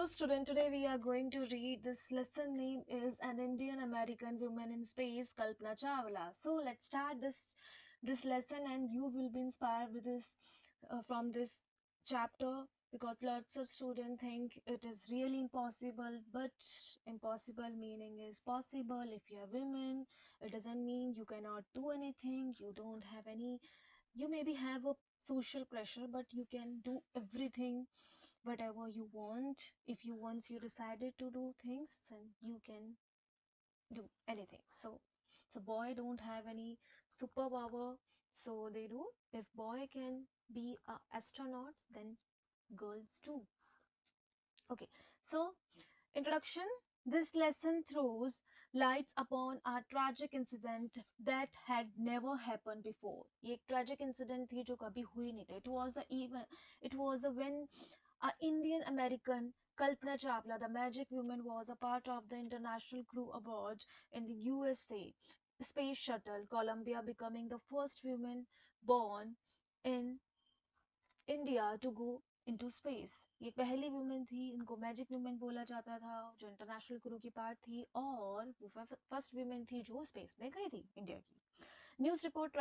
student, today we are going to read this lesson name is An Indian American Woman in Space, Kalpana Chawla. So let's start this lesson and you will be inspired with this from this chapter because lots of students think it is really impossible, but impossible meaning is possible. If you are women, it doesn't mean you cannot do anything, you don't have any, you maybe have a social pressure, but you can do everything whatever you want. If you once you decided to do things, then you can do anything. So boy don't have any superpower, so they do. If boy can be a astronaut, then girls too. Okay, so introduction. This lesson throws lights upon a tragic incident that had never happened before. ये एक tragic incident थी जो कभी हुई नहीं थी. It was a when a Indian American Kalpana Chawla, the magic woman, was a part of the international crew aboard in the USA space shuttle Columbia, becoming the first woman born in India to go into space. ये पहली women थी, इनको magic women बोला जाता था, जो international crew की part थी और वो फर्स्ट वुमेन थी जो स्पेस में गई थी इंडिया की. News report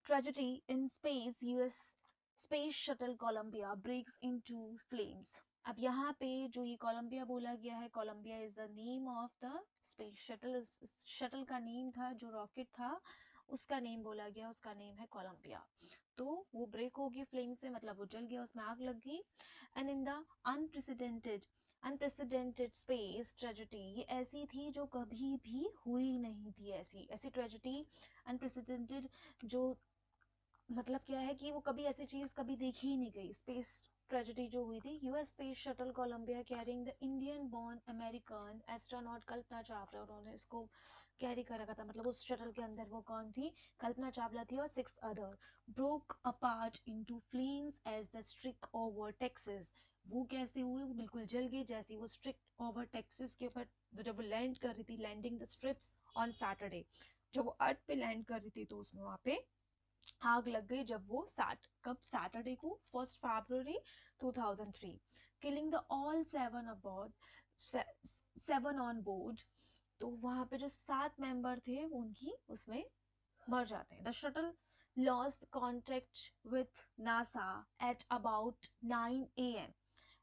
tragedy in space US space shuttle Columbia breaks into flames. अब यहाँ पे जो ये कोलंबिया बोला गया है, Columbia is the name of the space shuttle. Shuttle का नेम था, जो रॉकेट था उसका नेम बोला गया, उसका नेम है कोलंबिया. तो वो ब्रेक होगी फ्लेम्स में, मतलब वो जल गया, उसमें आग लग गई. And in the unprecedented space tragedy, ये ऐसी थी जो कभी भी हुई नहीं थी. ऐसी ऐसी ट्रेजेडी अनप्रेसिडेंटेड, जो मतलब क्या है कि वो कभी ऐसी चीज कभी देखी ही नहीं गई. स्पेस ट्रेजेडी जो हुई थी, US space shuttle Columbia carrying the Indian born American astronaut Kalpana Chawla, उन्होंने इसको कैरी कर रखा था. मतलब उस शटल के अंदर वो कौन थी? कल्पना चावला थी और 6 other. Broke apart into flames as the streak over Texas. वो कैसे हुए? वो बिल्कुल जल गई जैसे वो स्ट्रिक ओवर टेक्सास के ऊपर जब वो लैंड कर रही थी, landing the strips on Saturday. जब वो अर्थ पे लैंड कर रही थी तो उसमें वहां पे आग लग गई. जब वो कब? सैटरडे को 1 फरवरी 2003, killing the all 7 on board. तो वहां पे जो 7 मेंबर थे उनकी उसमें मर जाते हैं. The shuttle lost contact with NASA at about 9 AM.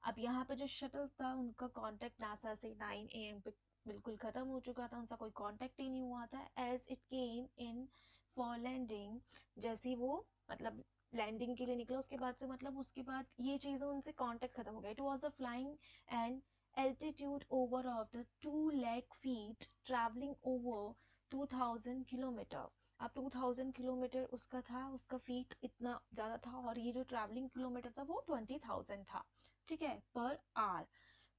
अब यहाँ पे जो शटल था उनका कांटेक्ट नासा से 9 AM पे बिल्कुल खत्म हो चुका था, उनका कोई कांटेक्ट ही नहीं हुआ था. As it came in for landing, जैसे वो मतलब लैंडिंग के लिए निकला, उसके बाद से मतलब उसके बाद ये चीजें उनसे कांटेक्ट खत्म हो गया. It was the flying and altitude over of the 2 lakh feet traveling over 2000 kilometre. अब 2000 किलोमीटर उसका था, उसका फीट इतना ज्यादा था, और ये जो ट्रैवलिंग किलोमीटर था वो 20,000 था. ठीक है, per hour.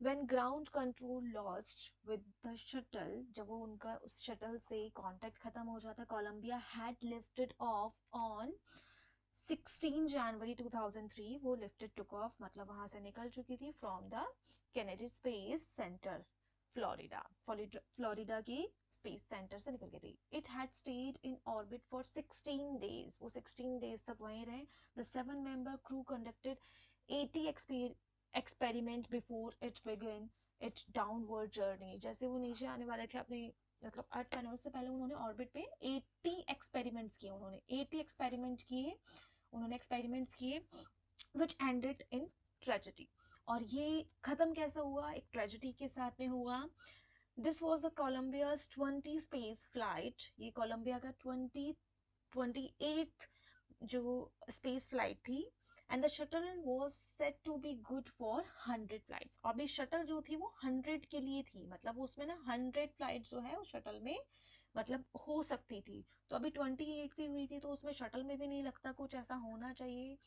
when ground control lost with the shuttle, जब वो उनका उस शटल से कांटेक्ट खत्म हो जाता, Columbia had lifted off on 16 January 2003. वो लिफ्टेड टुक ऑफ, मतलब वहां से निकल चुकी थी from the Kennedy space centre, Florida. Florida की स्पेस सेंटर से निकल गई थी. It had stayed in orbit for 16 days. वो 16 डेज तक वहीं रहे. The 7 member crew conducted 80 experiment before it begin it downward journey. जैसे वो नीचे आने वाले थे अपने मतलब अर्थ पर, उससे पहले उन्होंने ऑर्बिट पे 80 एक्सपेरिमेंट्स किए. उन्होंने 80 एक्सपेरिमेंट किए, उन्होंने एक्सपेरिमेंट्स किए विच एंडेड इन ट्रेजेडी. और ये खत्म कैसा हुआ? एक ट्रेजेडी के साथ में हुआ. This was the Columbia's 20 space flight. ये कोलंबिया का 28th जो स्पेस फ्लाइट थी. And the shuttle was set to be good for 100 flights. और अभी शटल जो थी वो 100 के लिए थी, मतलब उसमें ना 100 फ्लाइट जो है उस शटल में मतलब हो सकती थी. तो अभी 28 की हुई थी, तो उसमें शटल में भी नहीं लगता कुछ ऐसा होना चाहिए.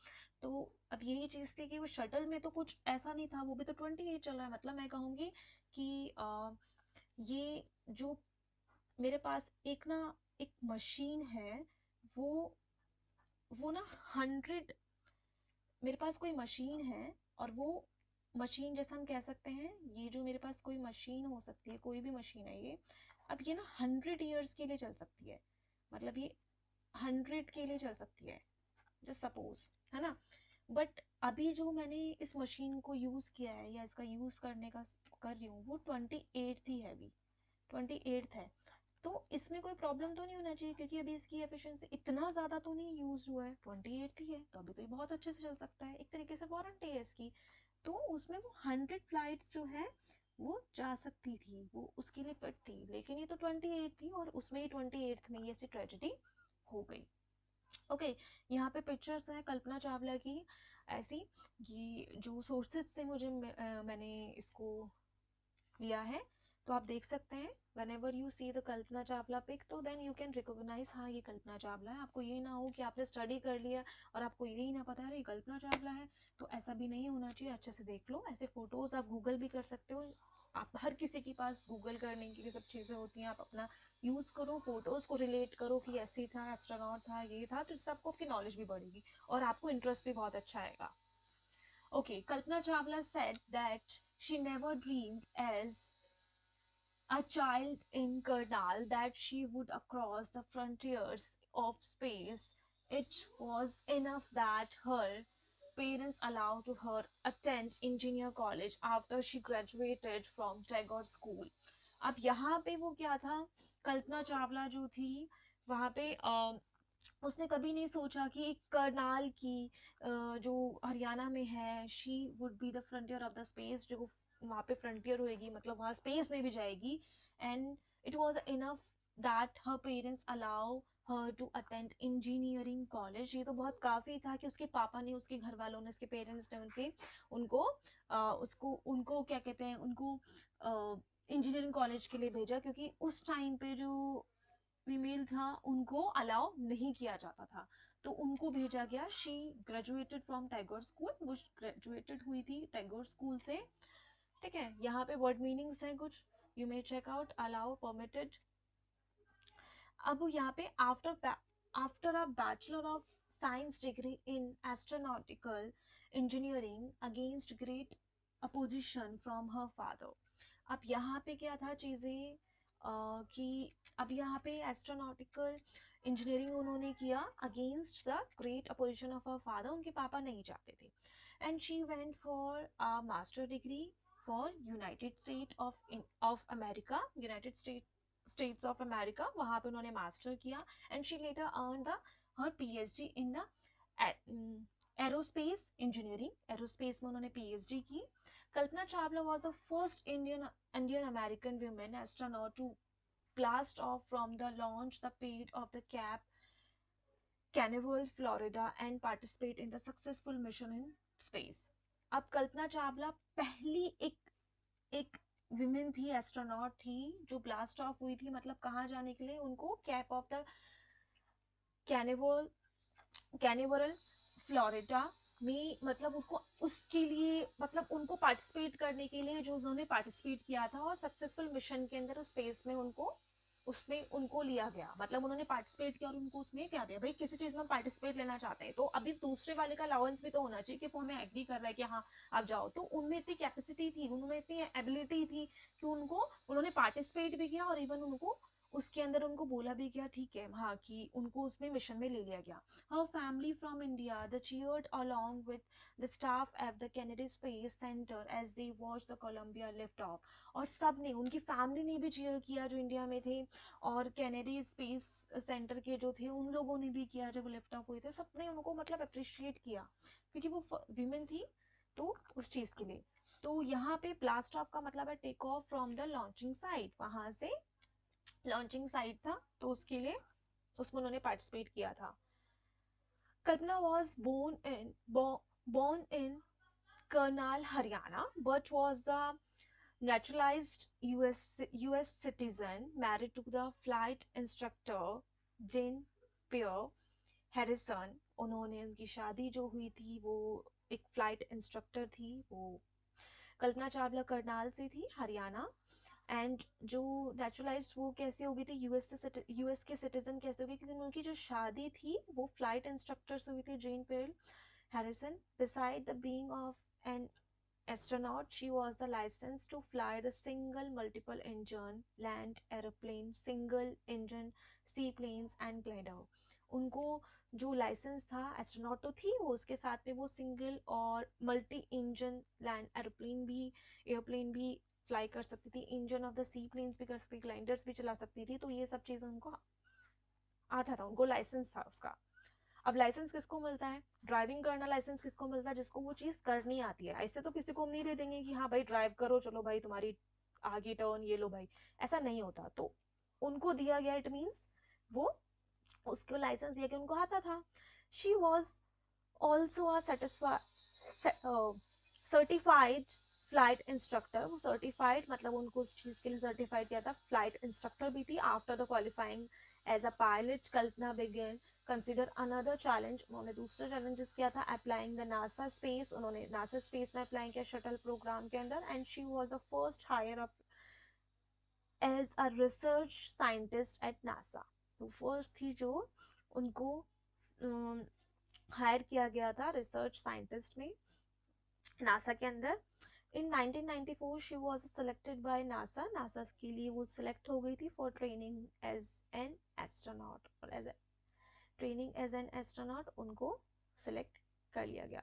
तो अब यही चीज थी कि वो शटल में तो कुछ ऐसा नहीं था, वो भी तो 28 चल रहा है. मतलब मैं कहूंगी कि ये जो मेरे पास एक मशीन है, वो ना 100, मेरे पास कोई मशीन है और वो मशीन जैसा हम कह सकते हैं, ये जो मेरे पास कोई मशीन हो सकती है, कोई भी मशीन है ये, अब ये ना 100 ईयर्स के लिए चल सकती है. मतलब ये 100 के लिए चल सकती है, जस्ट सपोज, है ना. बट अभी जो मैंने इस मशीन को यूज़ किया है या इसका यूज़ करने का कर रही हूँ वो 28th ही है, अभी 28th है। तो इसमें कोई प्रॉब्लम तो नहीं होना चाहिए, क्योंकि अभी इसकी एफिशिएंसी इतना ज़्यादा तो नहीं यूज़ हुआ है, 28th ही है, तो अभी तो ये बहुत अच्छे से चल सकता है। एक तरीके से वारंटी है इसकी। तो उसमें वो 100 फ्लाइट्स जो है वो जा सकती थी, वो उसके लिए फिट थी, लेकिन ये तो 28 थी और उसमें ही 28th में ये ऐसी ट्रेजेडी हो गई। ओके, यहाँ पे पिक्चर्स हैं कल्पना चावला की ऐसी। ये जो सोर्सेज से मैंने इसको लिया है, तो आप देख सकते हैं whenever you see the Kalpana Chawla pic, तो देन यू कैन रिकॉग्नाइज हाँ ये कल्पना चावला है। आपको ये ना हो कि आपने स्टडी कर लिया और आपको यही ना पता है ये कल्पना चावला है, तो ऐसा भी नहीं होना चाहिए। अच्छे से देख लो। ऐसे फोटोज आप गूगल भी कर सकते हो, आप हर किसी के पास गूगल करने की सब चीज़ें होती हैं, आप अपना यूज करो, फोटोज को रिलेट करो कि ऐसी था, एस्ट्रोनॉट था, ये था, तो इससे आपको आपकी नॉलेज भी बढ़ेगी और आपको इंटरेस्ट भी बहुत अच्छा आएगा। Okay, Kalpana Chawla said that she never dreamed as a child in Karnal that she would cross the frontiers of space. It was enough that her parents allowed to her attend engineer college after she graduated from Tagore School. अब यहाँ पे वो क्या था, कल्पना चावला जो थी वहाँ पे उसने कभी नहीं सोचा कि एक करनाल की जो हरियाणा में है, she would be the frontier of the space, जो वहाँ पे फ्रंटियर होएगी, मतलब वहाँ स्पेस में भी जाएगी। And it was enough that her parents allow her to attend engineering college. ये तो बहुत काफी था कि उसके पापा ने, उसके घर वालों ने, उसके पेरेंट्स ने उनको उसको उनको क्या कहते हैं, उनको इंजीनियरिंग कॉलेज के लिए भेजा, क्योंकि उस टाइम पे जो फीमेल था उनको अलाउ नहीं किया जाता था, तो उनको भेजा गया। She graduated from Tagore school, वो ग्रेजुएटेड हुई थी टैगोर स्कूल से। ठीक है, यहाँ पे वर्ड मीनिंग्स हैं कुछ, you may check out. Allow, permitted. अब यहाँ पे after a bachelor of science degree in astronautical engineering against great opposition from her father. अब यहाँ पे क्या था चीजें कि अब यहाँ पे एस्ट्रोनॉटिकल इंजीनियरिंग उन्होंने किया against the great opposition of her father, उनके पापा नहीं चाहते थे। And she went for a master degree for United State of America, United States of America, वहां पे उन्होंने मास्टर किया। And she later earn the her PhD in the aerospace engineering, aerospace में उन्होंने पीएचडी की। Kalpana Chawla was the first Indian American woman astronaut to blast off from the launch the pad of the Cape Canaveral, Florida, and participate in the successful mission in space. अब कल्पना चावला पहली एक women थी, astronaut थी, जो blast of हुई थी, मतलब कहाँ जाने के लिए, उनको Cape of the Canaveral Canaveral Florida में, मतलब उसको उसके लिए, मतलब उनको पार्टिसिपेट करने के लिए जो उन्होंने पार्टिसिपेट किया था, और सक्सेसफुल मिशन के अंदर उस स्पेस में उनको उसमें उनको लिया गया, मतलब उन्होंने पार्टिसिपेट किया और उनको उसमें क्या दिया। भाई किसी चीज में पार्टिसिपेट लेना चाहते हैं तो अभी दूसरे वाले का अलाउंस भी तो होना चाहिए कि वो हमें एग्री कर रहा है कि हाँ आप जाओ। तो उनमें इतनी कैपेसिटी थी, उनमें इतनी एबिलिटी थी कि उनको उन्होंने पार्टिसिपेट भी किया और इवन उनको उसके अंदर उनको बोला भी गया, ठीक है हाँ, कि उनको उसमें मिशन में ले लिया गया। Her family from India, they cheered along with the staff at the Kennedy Space Center as they watched the Columbia lift off. और सब ने, उनकी फैमिली ने भी चीयर किया जो इंडिया में थे, और कैनेडी स्पेस सेंटर के जो थे उन लोगों ने भी किया जब लिफ्ट ऑफ हुए थे, सबने उनको मतलब अप्रिशिएट किया, क्योंकि वो विमेन थी तो उस चीज के लिए। तो यहाँ पे ब्लास्ट ऑफ का मतलब है take off from the launching site, वहां से लॉन्चिंग साइट था तो उसके लिए उसमें उन्होंने पार्टिसिपेट किया था। Kalpana was born in Karnal, Haryana, but was a naturalized US citizen, married to the flight instructor Jane Pierre Harrison. उन्होंने, उनकी शादी जो हुई थी वो एक फ्लाइट इंस्ट्रक्टर थी, वो कल्पना चावला करनाल से थी, हरियाणा। एंड जो नेचुरलाइज्ड वो कैसे हो गई थी, यूएस के सिटीजन कैसे हो गई, क्योंकि उनकी जो शादी थी वो फ्लाइट इंस्ट्रक्टर से हुई थी, जेन पेल Harrison. Beside the being of an astronaut, she was the licensed to fly the single multiple engine land aeroplane, single engine seaplanes and glider. उनको जो लाइसेंस था, एस्ट्रोनॉट तो थी वो, उसके साथ में वो सिंगल और मल्टी इंजन लैंड एयरप्लेन भी फ्लाई कर सकती थी, engine of the sea planes भी कर सकती थी, ग्लाइडर्स भी चला सकती थी। तो ये सब चीज़ें उनको आता था, उनको लाइसेंस था उसका। अब लाइसेंस किसको मिलता है, ड्राइविंग करना लाइसेंस किसको मिलता है, जिसको वो चीज़ करनी आती है। ऐसे तो किसी को हम नहीं दे देंगे कि हाँ भाई ड्राइव करो, चलो भाई तुम्हारी आगे टर्न ये लो भाई, ऐसा नहीं होता। तो उनको दिया गया, इट मीन्स वो उसको लाइसेंस दिया कि उनको आता था। She was also a certified flight instructor. वो सर्टिफाइड मतलब उनको उस चीज के लिए सर्टिफाइड किया था, फ्लाइट इंस्ट्रक्टर भी थी। After the qualifying as a pilot, Kalpana began consider another challenge. उन्होंने दूसरा चैलेंजेस किया था, अप्लाइंग द नासा स्पेस। उन्होंने नासा स्पेस में अप्लाई किया शटल प्रोग्राम के अंदर, and she was the first hire up as a research scientist at NASA. तो फर्स्ट थी जो उनको हायर किया गया था रिसर्च साइंटिस्ट में नासा के अंदर। In 1994 she was selected by NASA. NASA के लिए वो सिलेक्ट हो गई थी for training as an astronaut, और as training as an astronaut उनको सिलेक्ट कर लिया गया।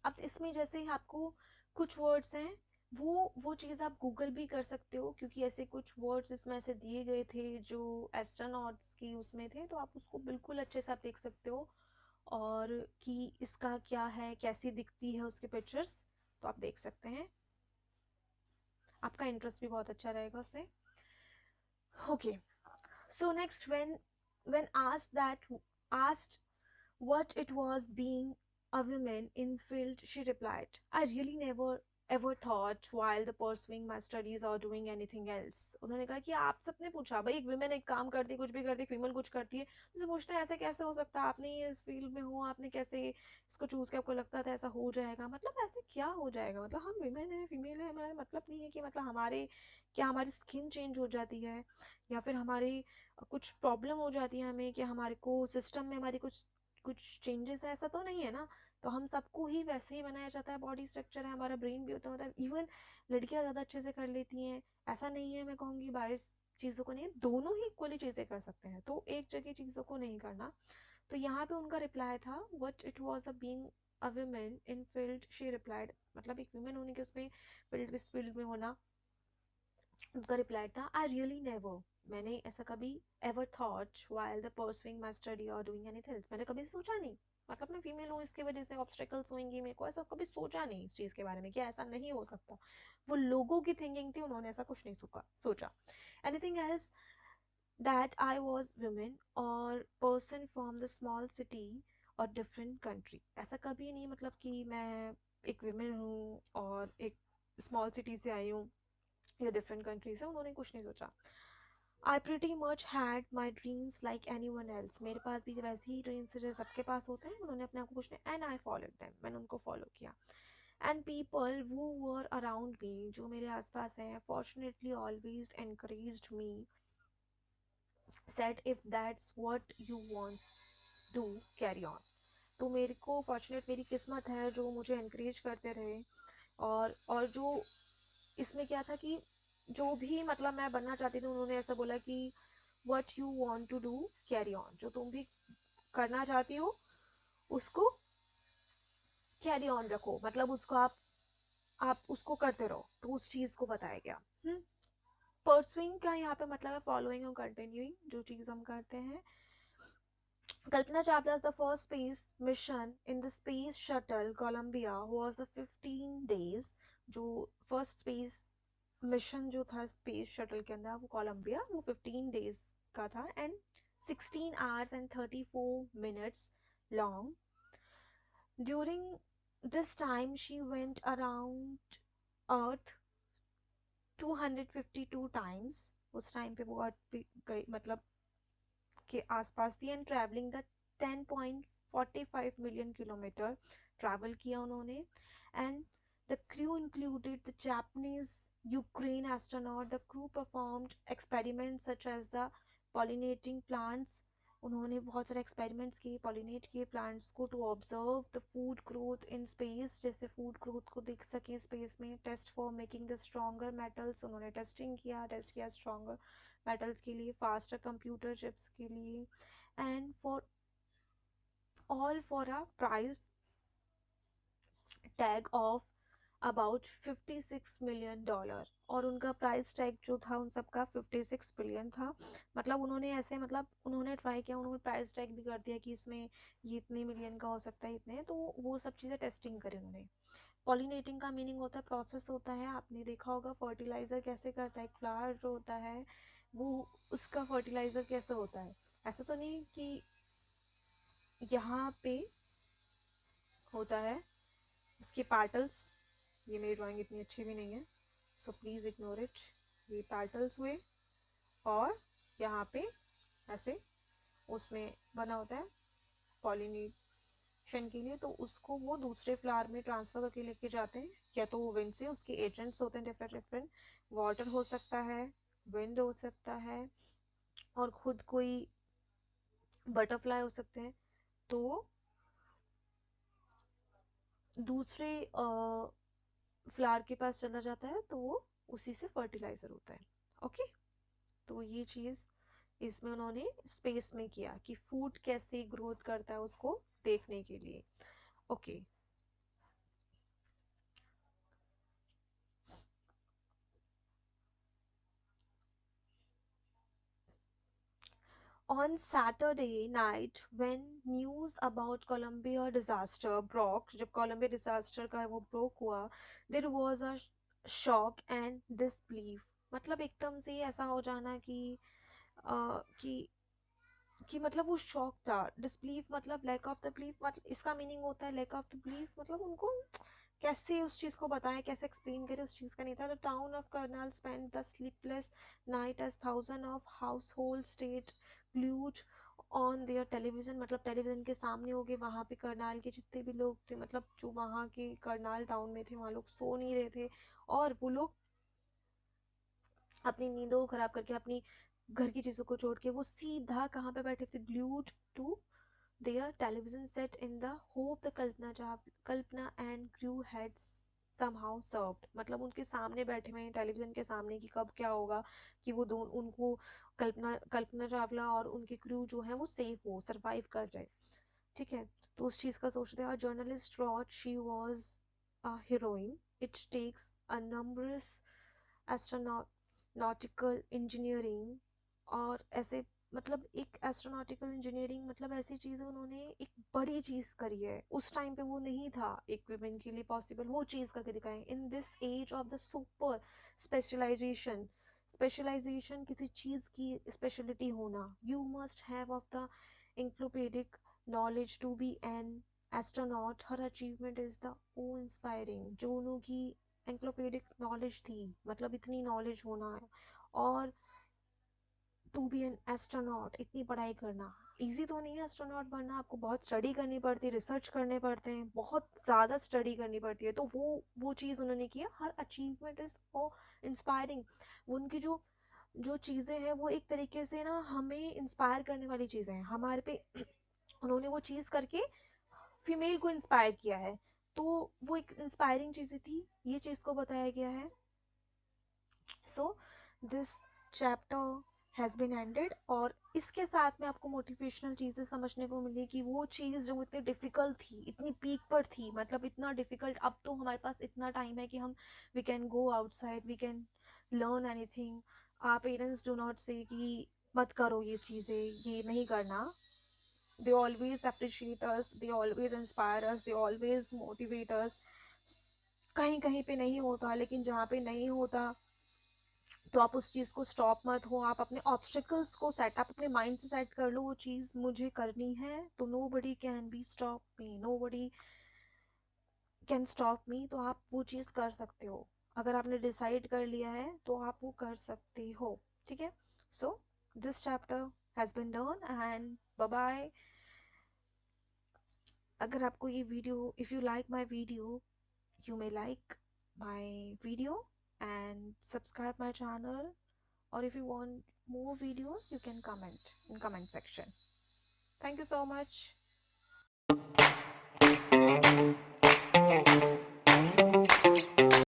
अब इसमें जैसे आपको कुछ वर्ड्स हैं, वो चीज़ आप गूगल भी कर सकते हो, क्योंकि ऐसे कुछ वर्ड्स इसमें ऐसे दिए गए थे जो एस्ट्रोनॉट्स की उसमें थे, तो आप उसको बिल्कुल अच्छे से आप देख सकते हो, और कि इसका क्या है, कैसी दिखती है उसके पिक्चर्स, तो आप देख सकते हैं। आपका इंटरेस्ट भी बहुत अच्छा रहेगा उसमें। Okay, so next, when asked what it was being a woman in field, she replied, I really never ever thought while the pursuing my studies or doing anything else. उन्होंने कहा कि आप सबने पूछा भाई, एक विमेन एक काम करती है, कुछ भी करती है, फीमेल कुछ करती है, तो पूछते हैं ऐसे कैसे हो सकता है, आपने ये इस फील्ड में हो, आपने कैसे इसको चूज किया, आपको लगता था ऐसा हो जाएगा। मतलब ऐसे क्या हो जाएगा, मतलब हम विमेन है फीमेल है, हमारा मतलब नहीं है कि मतलब हमारे क्या हमारी स्किन चेंज हो जाती है, या फिर हमारी कुछ प्रॉब्लम हो जाती है हमें, कि हमारे को सिस्टम में हमारी कुछ कुछ चेंजेस है, ऐसा तो नहीं है ना। तो हम सबको ही वैसे ही बनाया जाता है, बॉडी स्ट्रक्चर है, हमारा ब्रेन भी होता है, इवन लड़कियां ज्यादा अच्छे से कर लेती हैं, ऐसा नहीं है। मैं कहूँगी बाईस चीजों को नहीं, दोनों ही इक्वली चीजें कर सकते हैं, तो एक जगह चीजों को नहीं करना। तो यहाँ पे उनका रिप्लाई था, what it was a being a woman in field, she replied, मतलब एक वुमेन होने के उसमें फील्ड में होना। उनका रिप्लाई था, आई रियली नेवर, मैंने ऐसा कभी ever thought while the pursuing my study और डूइंग एनीथिंग एल्स, मैंने कभी सोचा नहीं, मतलब मैं फीमेल हूँ इसकी वजह से ऑब्स्टेकल्स होंगी मेरे को, ऐसा कभी सोचा नहीं इस चीज के बारे में कि ऐसा नहीं हो सकता। वो लोगों की थिंकिंग थी, उन्होंने ऐसा कुछ नहीं सोचा। Anything else that I was women or person from the small city or different country, ऐसा कभी नहीं, मतलब कि मैं एक women हूँ और एक small city से आई हूँ या डिफरेंट कंट्री से, उन्होंने कुछ नहीं सोचा। आई pretty much had my dreams like any one else, मेरे पास भी वैसे ही ड्रीम्स जैसे सबके पास होते हैं, उन्होंने अपने आप को कुछ नहीं, एंड आई फॉलोड देम, मैंने उनको फॉलो किया। And people who were around me, जो मेरे आसपास हैं, fortunately always encouraged me, said if that's what you want do carry on. तो मेरे को फॉर्चुनेट, मेरी किस्मत है जो मुझे एनकरेज करते रहे, और जो इसमें क्या था कि जो भी मतलब मैं बनना चाहती थी, उन्होंने ऐसा बोला कि what you want to do carry on, जो तुम भी करना चाहती हो उसको कैरी ऑन रखो, मतलब उसको आप उसको करते रहो, तो उस चीज को बताया गया। परसुइंग का यहाँ पे मतलब है फॉलोइंग और कंटिन्यूइंग, जो चीज हम करते हैं। Kalpana Chawla's the first space mission in the space shuttle Columbia was the 15 days, जो first space मिशन जो था स्पेस शटल के अंदर वो कोलंबिया, वो 15 डेज का था, and 16 hours and 34 minutes long. During this time she went around Earth 252 times, उस टाइम पे वो अर्थ पे गई, मतलब के आसपास थी, and travelling the 10.45 million kilometre travel किया उन्होंने। And the crew included the Japanese Ukraine astronaut. The crew performed experiments such as the pollinating plants, उन्होंने बहुत सारे एक्सपेरिमेंट्स किए, पॉलिनेट किए प्लांट्स को to observe the food growth in space, जैसे food growth को देख सके स्पेस में। Test for making the stronger metals, उन्होंने टेस्ट किया स्ट्रॉन्गर मेटल्स के लिए, फास्टर कंप्यूटर चिप्स के लिए, and for all for a price tag of about $56 million. और उनका प्राइस टैग जो था उन सबका 56 बिलियन था। मतलब उन्होंने ऐसे, मतलब उन्होंने ट्राई किया, उन्होंने प्राइस टैग भी कर दिया कि इसमें ये इतने मिलियन का हो सकता है, इतने, तो वो सब चीज़ें टेस्टिंग करी उन्होंने। पॉलिनेटिंग का मीनिंग होता है प्रोसेस होता है, आपने देखा होगा फर्टिलाइजर कैसे करता है, एक फ्लावर जो होता है वो, उसका फर्टिलाइजर कैसे होता है। ऐसा तो नहीं कि यहाँ पे होता है इसके पैटल्स, ये मेरी ड्राइंग इतनी अच्छी भी नहीं है सो प्लीज इग्नोर इट। ये पैटल्स हुए और यहाँ पे ऐसे उसमें बना होता है पॉलिनेशन के लिए, तो उसको वो दूसरे फ्लावर में ट्रांसफर करके लेके जाते हैं, या तो वो विंड से, उसके एजेंट्स होते हैं डिफरेंट डिफरेंट, वाटर हो सकता है, विंड हो सकता है, और खुद कोई बटरफ्लाई हो सकते हैं, तो दूसरे फ्लावर के पास चला जाता है, तो वो उसी से फर्टिलाइजर होता है। ओके, तो ये चीज इसमें उन्होंने स्पेस में किया कि फूड कैसे ग्रोथ करता है उसको देखने के लिए। Okay, on Saturday night when news about Columbia disaster broke, जब कोलंबिया डिजास्टर का वो broke हुआ, there was a shock and disbelief। मतलब एकदम से ऐसा हो जाना कि कि मतलब वो शॉक था। डिसबिलीफ मतलब लैक ऑफ द बिलीफ, मतलब इसका मीनिंग होता है लैक ऑफ द बिलीफ, मतलब उनको कैसे उस चीज को बताएं, कैसे एक्सप्लेन करें, उस चीज का नहीं था। The town of Karnal spend the sleepless night as thousand of household state glued on their television, मतलब टेलीविजन के सामने हो गए वहां पे करनाल के जितने भी लोग थे, मतलब जो वहां के करनाल टाउन में थे वहां लोग सो नहीं रहे थे, और वो लोग अपनी नींदों को खराब करके, अपनी घर की चीजों को छोड़ के वो सीधा कहाँ पे बैठे थे, glued to their television set in the hope the Kalpana and crew had somehow served, मतलब उनके सामने बैठे हुए हैं टेलीविजन के सामने कि कब क्या होगा, कि वो दो उनको कल्पना कल्पना चावला और उनके क्रू जो है वो सेफ हो, सरवाइव कर रहे। ठीक है, तो उस चीज का सोचते हैं। और journalist wrote she was a heroine, it takes a numbers astronautical engineering, और ऐसे, मतलब एक एस्ट्रोनॉटिकल इंजीनियरिंग, मतलब ऐसी चीजें उन्होंने एक बड़ी चीज करी है, उस टाइम पे वो नहीं था एक वुमेन के लिए पॉसिबल, वो चीज करके दिखाएं। In this age of the super specialisation, specialisation किसी चीज की स्पेशलिटी होना, you must have of the encyclopedic knowledge to be an astronaut, her achievement is the awe inspiring। जो उनकी encyclopedic knowledge थी, मतलब इतनी नॉलेज होना है, और टू बी एन एस्ट्रोनॉट, इतनी पढ़ाई करना इजी तो नहीं है। एस्ट्रोनॉट बनना, आपको बहुत स्टडी करनी पड़ती है, रिसर्च करने पड़ते हैं, बहुत ज़्यादा स्टडी करनी पड़ती है, तो वो चीज़ उन्होंने किया। Her achievement is awe inspiring. उनकी जो जो चीज़ें हैं वो एक तरीके से ना हमें इंस्पायर करने वाली चीज़ें हैं हमारे पे। उन्होंने वो चीज़ करके फीमेल को इंस्पायर किया है, तो वो एक इंस्पायरिंग चीज़ें थी, ये चीज़ को बताया गया है। So this chapter has been ended, और इसके साथ में आपको मोटिवेशनल चीजें समझने को मिली कि वो चीज जो इतनी डिफिकल्ट थी, इतनी पीक पर थी, मतलब इतना डिफिकल्ट, अब तो हमारे पास इतना टाइम है कि हम we can go outside, we can learn anything. Our parents do not say कि मत करो ये चीजें, ये नहीं करना। they always appreciate us, they always inspire us, they always motivate us। कहीं कहीं पे नहीं होता, लेकिन जहाँ पे नहीं होता तो आप उस चीज को स्टॉप मत हो, आप अपने ऑब्स्टिकल्स को सेट, आप अपने माइंड से सेट कर लो वो चीज मुझे करनी है, तो nobody can be stop me, nobody can stop me, तो आप वो चीज कर सकते हो। अगर आपने डिसाइड कर लिया है तो आप वो कर सकते हो। ठीक है, so this chapter has been done and bye bye. अगर आपको ये video, if you like my video, you may like my video and subscribe my channel, or if you want more videos you can comment in comment section. Thank you so much.